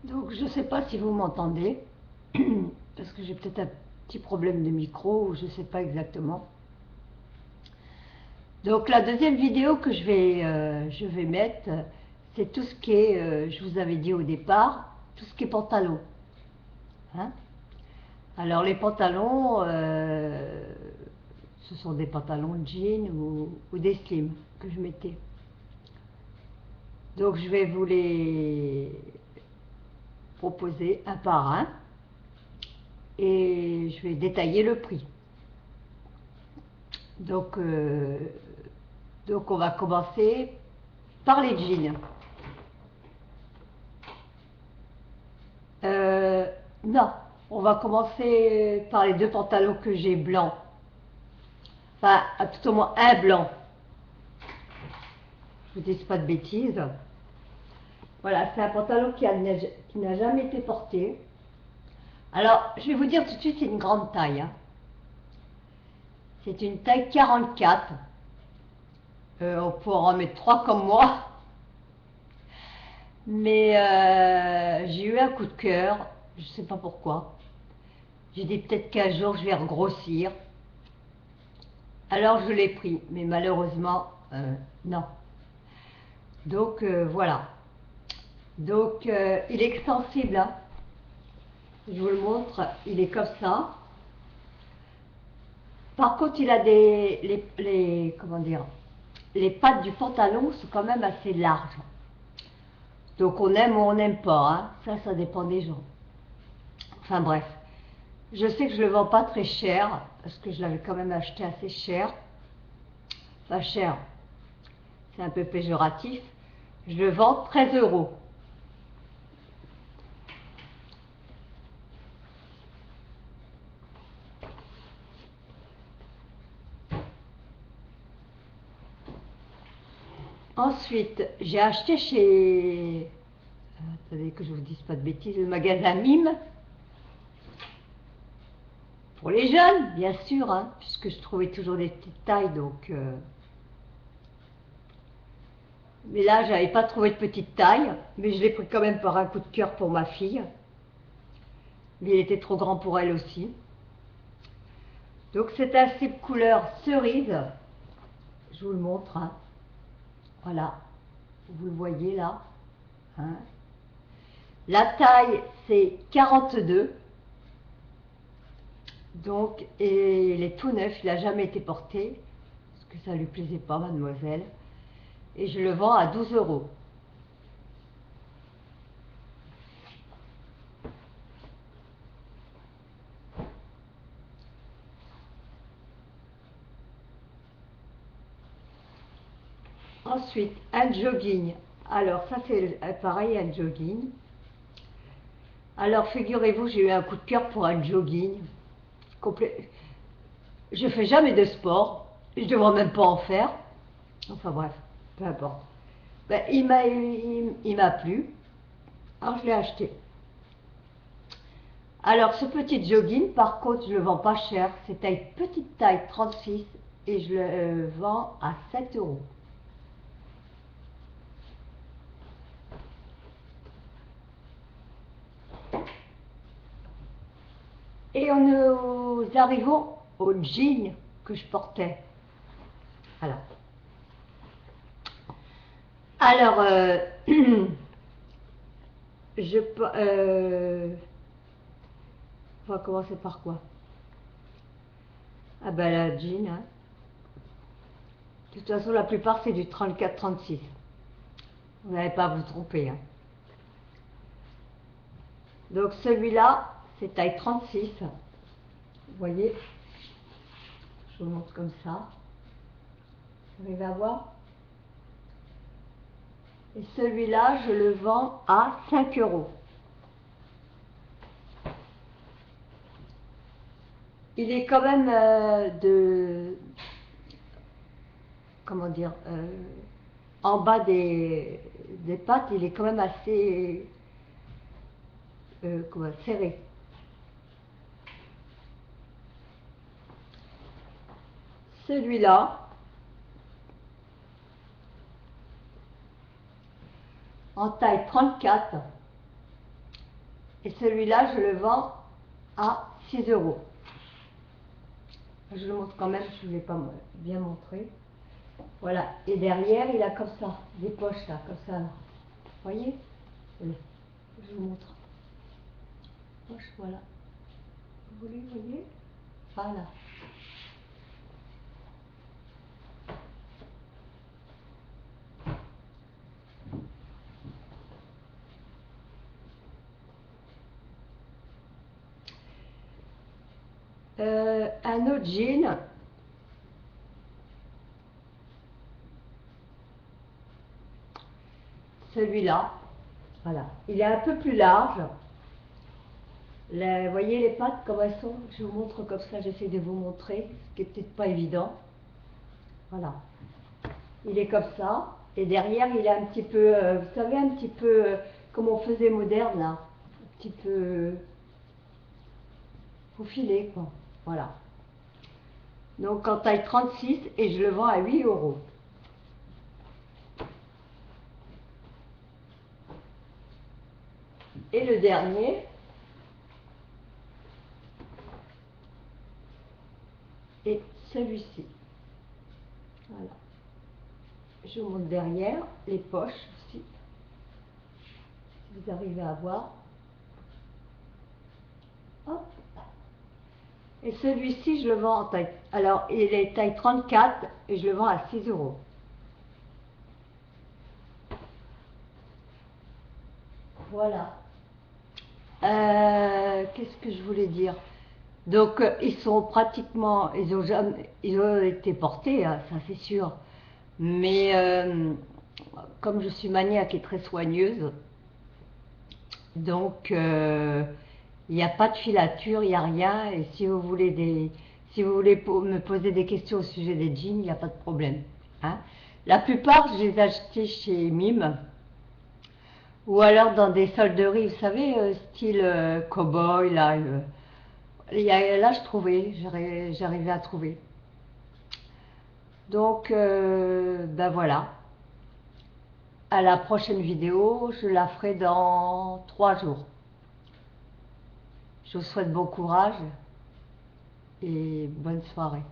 Donc je ne sais pas si vous m'entendez, parce que j'ai peut-être un petit problème de micro, ou je ne sais pas exactement. Donc la deuxième vidéo que je vais mettre, c'est tout ce qui est, je vous avais dit au départ, tout ce qui est pantalon. Hein. Alors les pantalons, ce sont des pantalons de jean ou des slims que je mettais. Donc je vais vous les proposer un par un et je vais détailler le prix. Donc, on va commencer par les jeans. Non, on va commencer par les deux pantalons que j'ai blancs. Enfin, tout au moins un blanc. Je vous dis pas de bêtises. Voilà, c'est un pantalon qui n'a jamais été porté. Alors, je vais vous dire tout de suite, c'est une grande taille. Hein. C'est une taille 44. On pourra en mettre 3 comme moi. Mais j'ai eu un coup de cœur, je ne sais pas pourquoi. J'ai dit peut-être qu'un jour je vais regrossir. Alors je l'ai pris, mais malheureusement, non. Donc voilà. Donc il est extensible. Hein. Je vous le montre, il est comme ça. Par contre, il a comment dire, les pattes du pantalon sont quand même assez larges. Donc on aime ou on n'aime pas. Hein. Ça dépend des gens. Enfin bref. Je sais que je ne le vends pas très cher, parce que je l'avais quand même acheté assez cher. Pas cher, c'est un peu péjoratif. Je le vends 13 €. Ensuite, j'ai acheté chez... attendez que je ne vous dise pas de bêtises, le magasin Mime. Pour les jeunes, bien sûr, hein, puisque je trouvais toujours des petites tailles, donc... Mais là, j'avais pas trouvé de petite taille, mais je l'ai pris quand même par un coup de cœur pour ma fille. Mais il était trop grand pour elle aussi. Donc c'est un slip couleur cerise. Je vous le montre. Hein. Voilà. Vous le voyez là. Hein. La taille, c'est 42. Donc, et il est tout neuf, il n'a jamais été porté. Parce que ça ne lui plaisait pas, mademoiselle. Et je le vends à 12 €. Ensuite, un jogging. Alors, ça c'est pareil, un jogging. Alors, figurez-vous, j'ai eu un coup de cœur pour un jogging. Je fais jamais de sport. Je ne devrais même pas en faire. Enfin bref, peu importe. Ben, il m'a plu. Alors, je l'ai acheté. Alors, ce petit jogging, par contre, je le vends pas cher. C'est taille petite taille 36 et je le vends à 7 €. Et nous arrivons au jean que je portais. Voilà. Alors, on va commencer par quoi? Ah ben la jean, hein. De toute façon, la plupart, c'est du 34-36. Vous n'allez pas à vous tromper. Hein. Donc celui-là, c'est taille 36. Vous voyez, je vous montre comme ça. Vous arrivez à voir? Et celui-là, je le vends à 5 €. Il est quand même comment dire, en bas des pattes, il est quand même assez serré. Celui-là, en taille 34, Et celui-là, je le vends à 6 €. Je le montre quand même, je ne l'ai pas bien montré. Voilà. Et derrière, il a comme ça, des poches là, comme ça. Là. Vous voyez? Allez, je vous montre. Poche, voilà. Vous voyez? Voilà. Un autre jean. Celui-là. Voilà. Il est un peu plus large. Vous voyez les pattes, comme elles sont? Je vous montre comme ça, j'essaie de vous montrer, ce qui n'est peut-être pas évident. Voilà. Il est comme ça. Et derrière, il est un petit peu, vous savez, un petit peu comme on faisait moderne, là. Un petit peu faufilé, quoi. Voilà. Donc en taille 36, et je le vends à 8 €. Et le dernier est celui-ci. Voilà. Je vous montre derrière, les poches aussi. Si vous arrivez à voir. Hop. Et celui-ci, je le vends en taille. Alors, il est taille 34 et je le vends à 6 €. Voilà. Qu'est-ce que je voulais dire? Donc, ils sont pratiquement, ils ont été portés, hein, ça c'est sûr. Mais comme je suis maniaque et très soigneuse, donc il n'y a pas de filature, il n'y a rien. Et si vous voulez me poser des questions au sujet des jeans, il n'y a pas de problème. Hein. La plupart, je les ai achetés chez Mime. Ou alors dans des solderies, vous savez, style cow-boy, là. Là, je trouvais, j'arrivais à trouver. Donc, ben voilà. À la prochaine vidéo, je la ferai dans 3 jours. Je vous souhaite bon courage et bonne soirée.